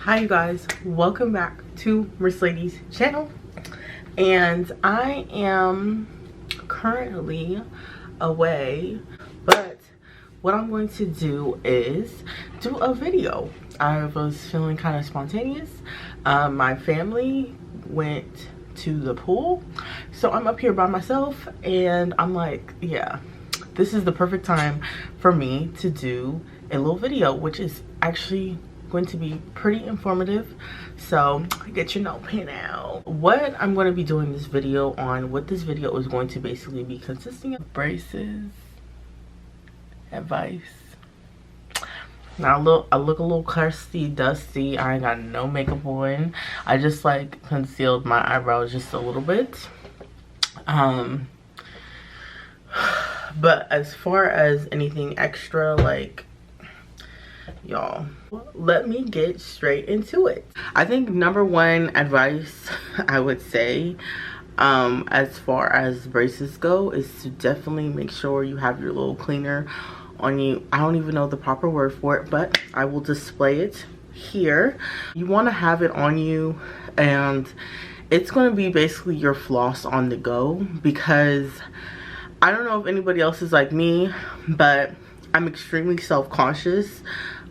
Hi you guys, welcome back to Mercedes channel. And I am currently away, but what I'm going to do is do a video. I was feeling kind of spontaneous. My family went to the pool, so I'm up here by myself and I'm like, yeah, this is the perfect time for me to do a little video, which is actually going to be pretty informative. So get your notepad out. What I'm going to be doing this video on, what this video is going to basically be consisting of: braces, advice. Now I look a little crusty, dusty. I ain't got no makeup on. I just like concealed my eyebrows just a little bit. But as far as anything extra, like, y'all, let me get straight into it. I think number one advice I would say as far as braces go is to definitely make sure you have your little cleaner on you. I don't even know the proper word for it, but I will display it here. You want to have it on you, and it's going to be basically your floss on the go, because I don't know if anybody else is like me, but I'm extremely self-conscious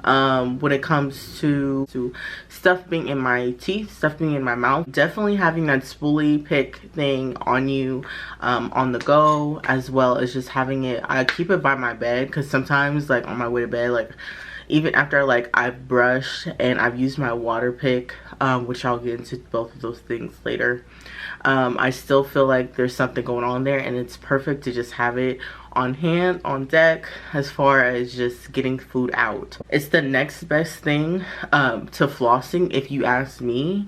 when it comes to stuff being in my teeth, stuff being in my mouth. Definitely having that spoolie pick thing on you on the go, as well as just having it. I keep it by my bed, because sometimes, like, on my way to bed, like, even after like I've brushed and I've used my water pick, which I'll get into both of those things later, I still feel like there's something going on there, and it's perfect to just have it on hand, on deck, as far as just getting food out. It's the next best thing to flossing, if you ask me.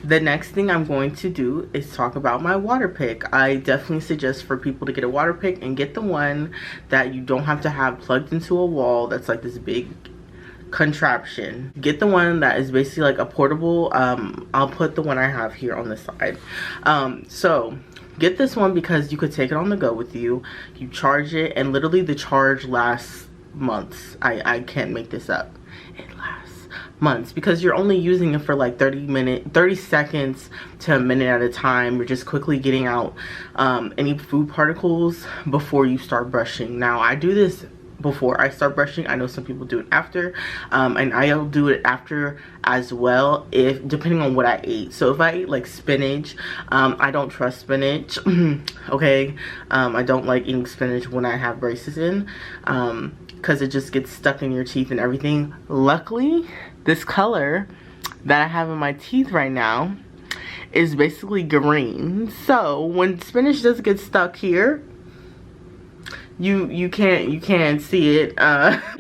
The next thing I'm going to do is talk about my water pick. I definitely suggest for people to get a water pick, and get the one that you don't have to have plugged into a wall, that's like this big contraption. Get the one that is basically like a portable. I'll put the one I have here on the side. So get this one because you could take it on the go with you. You charge it, and literally the charge lasts months. I can't make this up. It lasts months because you're only using it for like 30 seconds to a minute at a time. You're just quickly getting out any food particles before you start brushing. Now I do this before I start brushing. I know some people do it after, and I'll do it after as well, if depending on what I ate. So if I ate like spinach, I don't trust spinach. Okay, I don't like eating spinach when I have braces in, because it just gets stuck in your teeth and everything. Luckily, this color that I have in my teeth right now is basically green, so when spinach does get stuck here, you can't see it.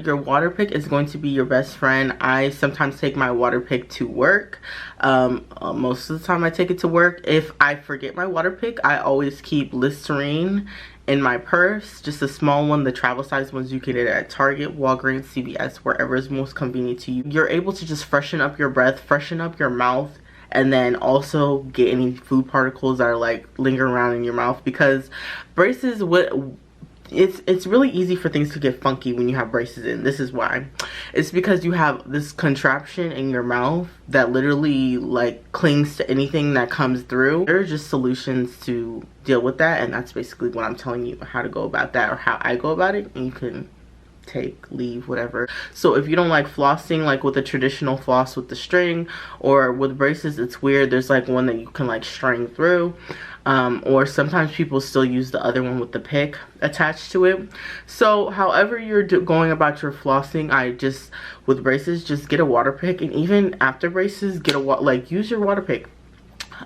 Your water pick is going to be your best friend. I sometimes take my water pick to work. Most of the time I take it to work. If I forget my water pick, I always keep Listerine in my purse, just a small one. The travel size ones you can get at Target, Walgreens, CVS, wherever is most convenient to you. You're able to just freshen up your breath, freshen up your mouth, and then also get any food particles that are like lingering around in your mouth, because braces, it's really easy for things to get funky when you have braces in. This is why. It's because you have this contraption in your mouth that literally like clings to anything that comes through. There are just solutions to deal with that, and that's basically what I'm telling you how to go about that, or how I go about it, and you can take, leave, whatever. So if you don't like flossing like with a traditional floss with the string, or with braces, it's weird, there's like one that you can like string through, or sometimes people still use the other one with the pick attached to it. So however you're going about your flossing, with braces, just get a water pick, and even after braces, use your water pick.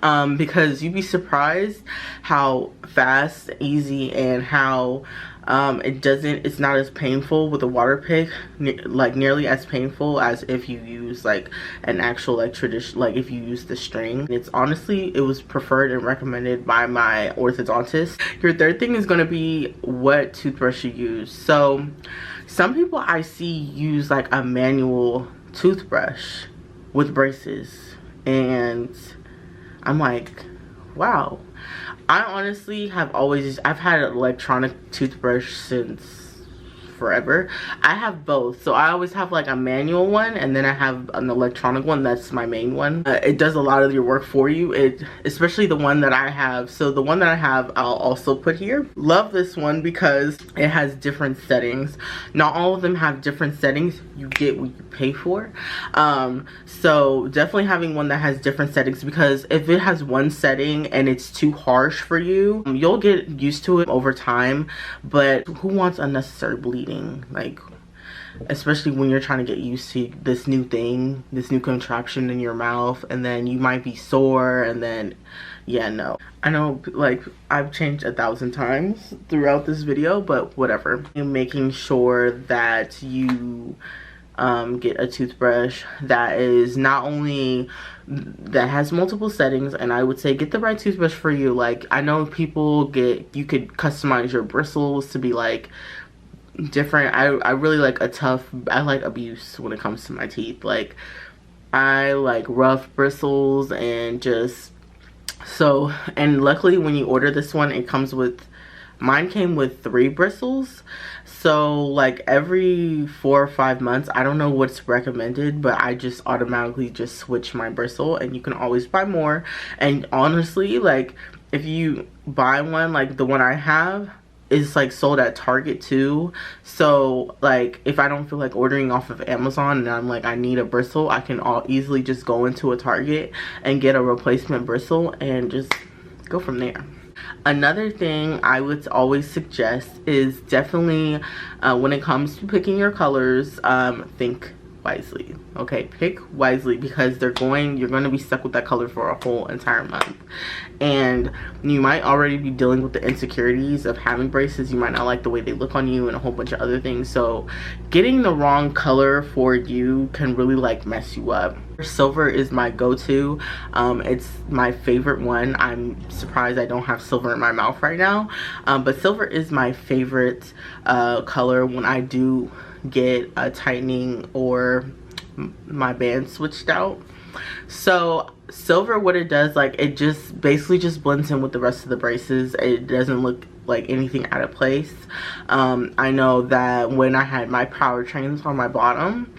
Because you'd be surprised how fast, easy, and how it's not as painful with a water pick, like nearly as painful as if you use like an actual like tradition, like if you use the string. It's honestly, it was preferred and recommended by my orthodontist. Your third thing is going to be what toothbrush you use. So some people I see use like a manual toothbrush with braces, and I'm like, wow. I honestly have I've had an electronic toothbrush since forever. I have both, so I always have like a manual one, and then I have an electronic one. That's my main one. It does a lot of your work for you, especially the one that I have. So the one that I have, I'll also put here. Love this one because it has different settings. Not all of them have different settings. You get what you pay for. So definitely having one that has different settings, because if it has one setting and it's too harsh for you, you'll get used to it over time. But who wants unnecessary bleeding? Like, especially when you're trying to get used to this new thing, this new contraption in your mouth, and then you might be sore, and then yeah, no. I know, like, I've changed 1,000 times throughout this video, but whatever. You're making sure that you get a toothbrush that is not only that has multiple settings, and I would say get the right toothbrush for you. Like, I know people you could customize your bristles to be like different. I really like I like abuse when it comes to my teeth. Like, I like rough bristles, and just so, and luckily when you order this one, it comes with, mine came with 3 bristles. So like every 4 or 5 months, I don't know what's recommended, but I just automatically just switch my bristle, and you can always buy more. And honestly, like, if you buy one, like the one I have is like sold at Target too. So like if I don't feel like ordering off of Amazon and I'm like, I need a bristle, I can easily just go into a Target and get a replacement bristle and just go from there. Another thing I would always suggest is definitely when it comes to picking your colors, think wisely. Okay, pick wisely, because you're going to be stuck with that color for a whole entire month, and you might already be dealing with the insecurities of having braces. You might not like the way they look on you and a whole bunch of other things. So getting the wrong color for you can really like mess you up. Silver is my go-to. It's my favorite one. I'm surprised I don't have silver in my mouth right now, but silver is my favorite color when I do get a tightening or my band switched out. So silver, what it does, like, it just basically just blends in with the rest of the braces. It doesn't look like anything out of place. I know that when I had my power trains on my bottom,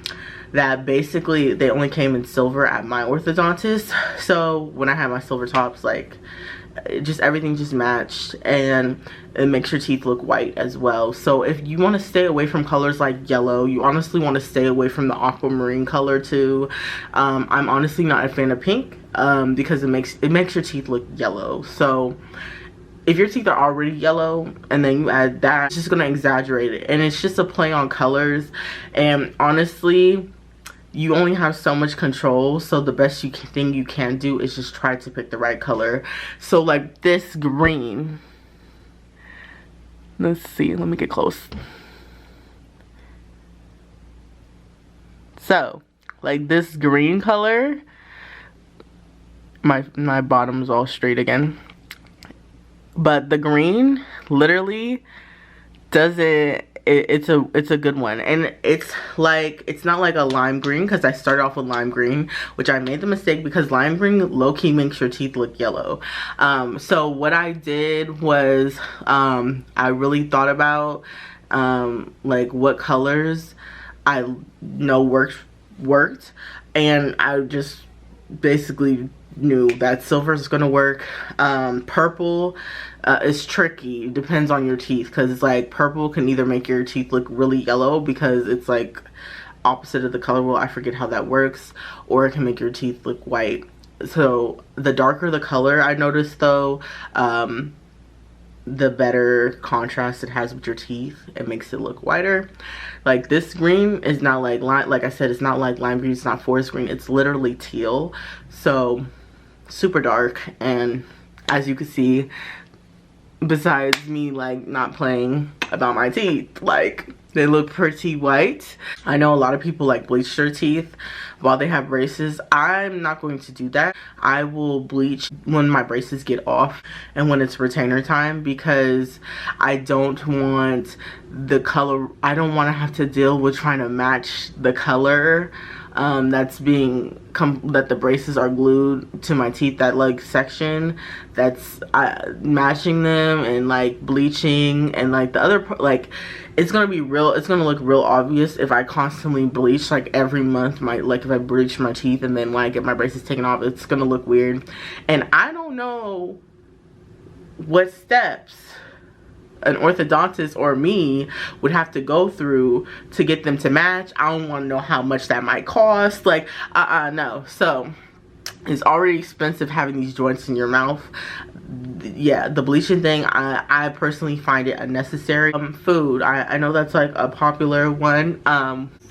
that basically they only came in silver at my orthodontist. So when I had my silver tops, like, everything just matched, and it makes your teeth look white as well. So if you want to stay away from colors like yellow, you honestly want to stay away from the aquamarine color too. I'm honestly not a fan of pink because it makes your teeth look yellow. So if your teeth are already yellow and then you add that, it's just gonna exaggerate it, and it's just a play on colors. And honestly, you only have so much control, so the best thing you can do is just try to pick the right color. So like this green, let's see, let me get close. So like this green color, my bottom's all straight again, but the green literally doesn't, it's a good one. And it's not like a lime green, because I started off with lime green, which I made the mistake because lime green low-key makes your teeth look yellow. So what I did was I really thought about like what colors I know worked, and I just basically knew that silver is gonna work. Purple is tricky. It depends on your teeth, because it's like purple can either make your teeth look really yellow because it's like opposite of the color wheel, I forget how that works, or it can make your teeth look white. So the darker the color, I noticed though, the better contrast it has with your teeth. It makes it look whiter. Like this green is not like I said, it's not like lime green, it's not forest green, it's literally teal. So super dark. And as you can see, besides me like not playing about my teeth, like they look pretty white. I know a lot of people like bleach their teeth while they have braces. I'm not going to do that. I will bleach when my braces get off and when it's retainer time, because I don't want the color, I don't want to have to deal with trying to match the color that's that the braces are glued to my teeth, that like section that's matching them and like bleaching, and like the other like it's gonna look real obvious if I constantly bleach like every month. Like if I bleach my teeth and then when I get my braces taken off, it's gonna look weird. And I don't know what steps an orthodontist or me would have to go through to get them to match. I don't want to know how much that might cost. Like no. So it's already expensive having these joints in your mouth. Yeah, the bleaching thing, I personally find it unnecessary. Food, I know that's like a popular one.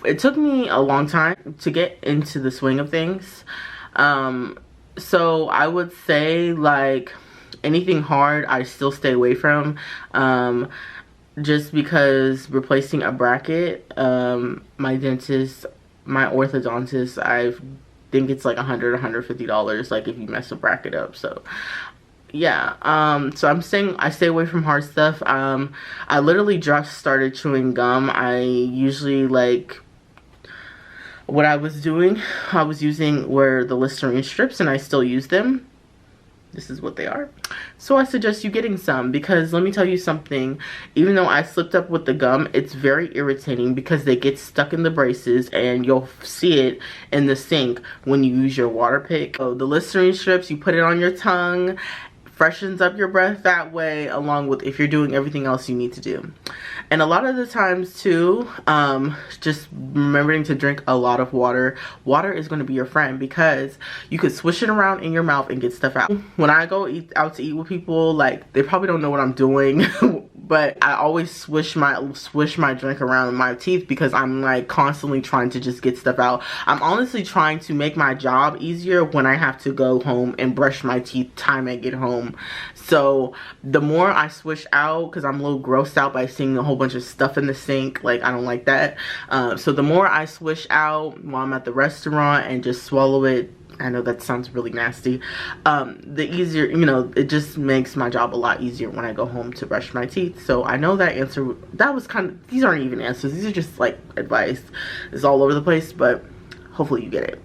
It took me a long time to get into the swing of things. So I would say like anything hard I still stay away from, just because replacing a bracket, my dentist, my orthodontist, I think it's like $150 like if you mess a bracket up. So yeah, so I stay away from hard stuff. I literally just started chewing gum. I usually like, what I was doing, I was using were the Listerine strips, and I still use them. This is what they are. So I suggest you getting some, because let me tell you something, even though I slipped up with the gum, it's very irritating because they get stuck in the braces and you'll see it in the sink when you use your water pick. So the Listerine strips, you put it on your tongue, freshens up your breath that way, along with if you're doing everything else you need to do. And a lot of the times too, just remembering to drink a lot of water. Water is going to be your friend, because you could swish it around in your mouth and get stuff out. When I go out to eat with people, like, they probably don't know what I'm doing but I always swish my drink around in my teeth, because I'm like constantly trying to just get stuff out. I'm honestly trying to make my job easier when I have to go home and brush my teeth time I get home. So the more I swish out, because I'm a little grossed out by seeing a whole bunch of stuff in the sink, like I don't like that. So the more I swish out while I'm at the restaurant and just swallow it, I know that sounds really nasty, the easier, you know, it just makes my job a lot easier when I go home to brush my teeth. So I know that answer, that was kind of, these aren't even answers, these are just like advice. It's all over the place, but hopefully you get it.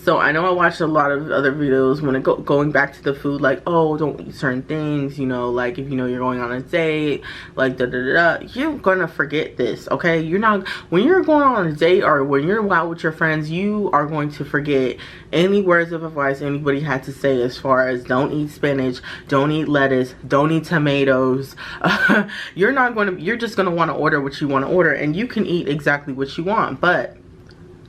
So I know I watched a lot of other videos when going back to the food, like, oh, don't eat certain things, you know, like if you know you're going on a date, like you're gonna forget this, okay? You're not, when you're going on a date or when you're out with your friends, you are going to forget any words of advice anybody had to say, as far as don't eat spinach, don't eat lettuce, don't eat tomatoes. You're just gonna want to order what you want to order, and you can eat exactly what you want, but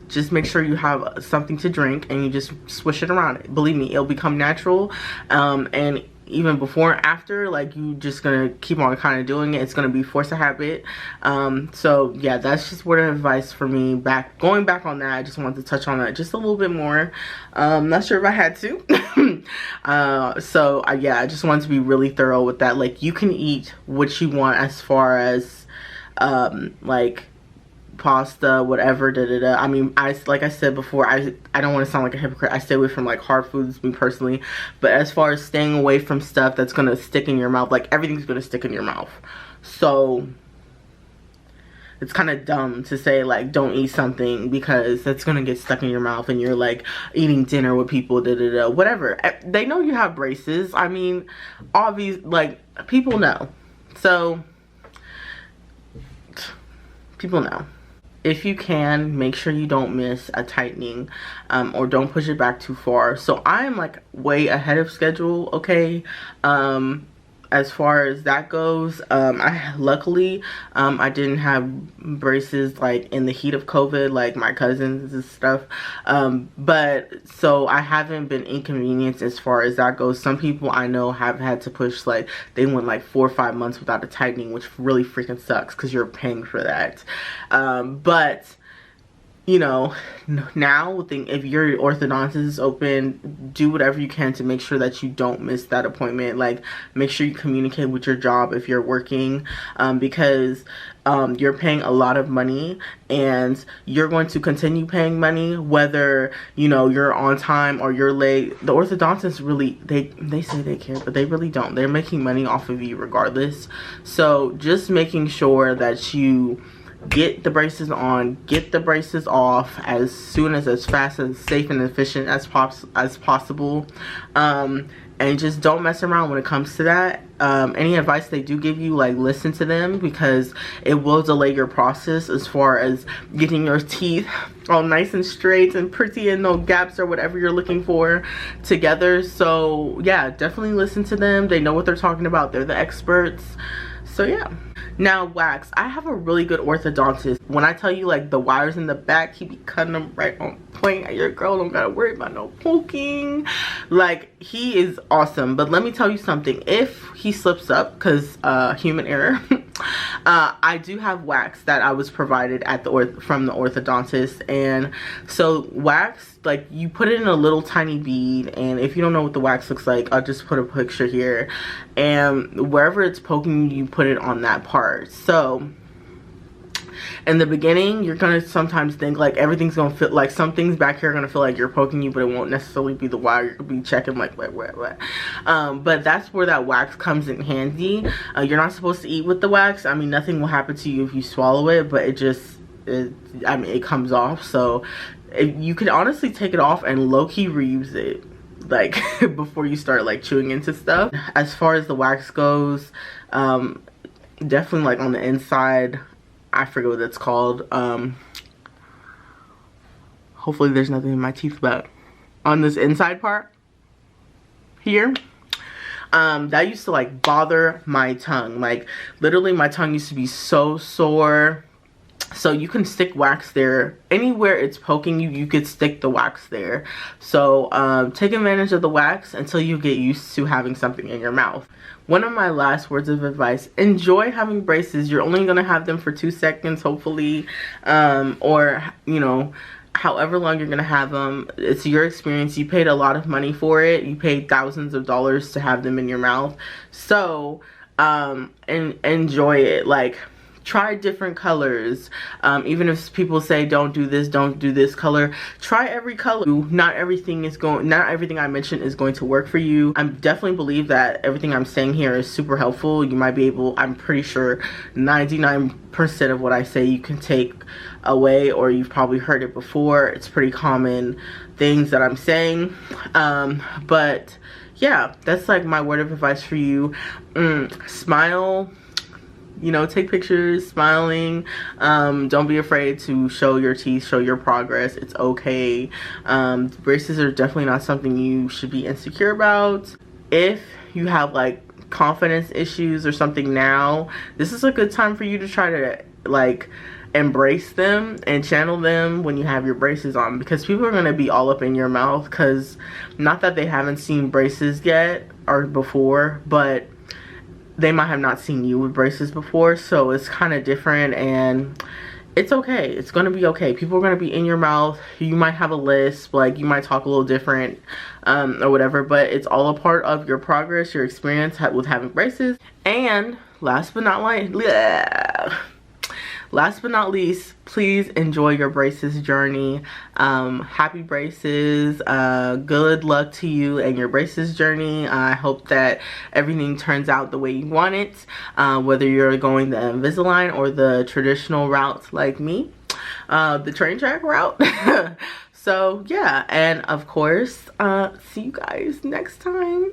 just make sure you have something to drink and you just swish it around. Believe me, it'll become natural. And even before and after, like, you just gonna keep on kind of doing it. It's gonna be force of habit. So yeah, that's just word of advice for me. Going back on that, I just wanted to touch on that just a little bit more. Not sure if I had to. Yeah, I just wanted to be really thorough with that. Like, you can eat what you want as far as like pasta, whatever, I mean, like I said before, I don't want to sound like a hypocrite. I stay away from like hard foods, me personally, but as far as staying away from stuff that's gonna stick in your mouth, like everything's gonna stick in your mouth. So it's kind of dumb to say like don't eat something because that's gonna get stuck in your mouth and you're like eating dinner with people, whatever. They know you have braces. I mean, obvious, like, people know. So people know. If you can, make sure you don't miss a tightening, or don't push it back too far. So I'm like way ahead of schedule, okay? As far as that goes, luckily I didn't have braces like in the heat of COVID like my cousins and stuff, but so I haven't been inconvenienced as far as that goes. Some people I know have had to push, like they went like 4 or 5 months without a tightening, which really freaking sucks because you're paying for that. But you know, now if your orthodontist is open, do whatever you can to make sure that you don't miss that appointment. Like, make sure you communicate with your job if you're working, because you're paying a lot of money and you're going to continue paying money whether, you know, you're on time or you're late. The orthodontists really, they say they care, but they really don't. They're making money off of you regardless. So just making sure that you get the braces on, get the braces off as soon as fast, as safe and efficient as possible. And just don't mess around when it comes to that. Any advice they do give you, like, listen to them, because it will delay your process as far as getting your teeth all nice and straight and pretty and no gaps or whatever you're looking for together. So yeah, definitely listen to them. They know what they're talking about. They're the experts. So yeah. Now, wax. I have a really good orthodontist. When I tell you, like, the wires in the back, he be cutting them right on point. Your girl don't gotta worry about no poking. Like, he is awesome. But let me tell you something. If he slips up, because human error, I do have wax that I was provided at from the orthodontist. And so wax, like, you put it in a little tiny bead, and if you don't know what the wax looks like, I'll just put a picture here, and wherever it's poking, you put it on that part. So in the beginning, you're gonna sometimes think like everything's gonna feel like some things back here are gonna feel like you're poking you, but it won't necessarily be the wire. You're gonna be checking like what. But that's where that wax comes in handy. You're not supposed to eat with the wax. I mean, nothing will happen to you if you swallow it, but it comes off. So you can honestly take it off and low-key reuse it, like, before you start like chewing into stuff. As far as the wax goes, definitely like on the inside, I forget what it's called. Hopefully there's nothing in my teeth, but on this inside part here, that used to like bother my tongue. Like, literally my tongue used to be so sore. So you can stick wax there. Anywhere it's poking you, you could stick the wax there. So take advantage of the wax until you get used to having something in your mouth. One of my last words of advice: enjoy having braces. You're only going to have them for 2 seconds, hopefully, or, you know, however long you're going to have them. It's your experience. You paid a lot of money for it. You paid thousands of dollars to have them in your mouth. So and enjoy it. Like, try different colors. Even if people say don't do this color, try every color. Not everything I mentioned is going to work for you. I definitely believe that everything I'm saying here is super helpful. You might be able, I'm pretty sure 99% of what I say you can take away, or you've probably heard it before. It's pretty common things that I'm saying. But yeah, that's like my word of advice for you. Smile. You know, take pictures smiling. Don't be afraid to show your teeth, show your progress. It's okay. Braces are definitely not something you should be insecure about. If you have like confidence issues or something now, this is a good time for you to try to like embrace them and channel them when you have your braces on, because people are going to be all up in your mouth, because not that they haven't seen braces yet or before, but they might have not seen you with braces before. So it's kind of different, and it's okay. It's going to be okay. People are going to be in your mouth. You might have a lisp, like you might talk a little different, or whatever, but it's all a part of your progress, your experience with having braces. And last but not least, please enjoy your braces journey. Happy braces. Good luck to you and your braces journey. I hope that everything turns out the way you want it, whether you're going the Invisalign or the traditional route like me, the train track route. So yeah, and of course, see you guys next time.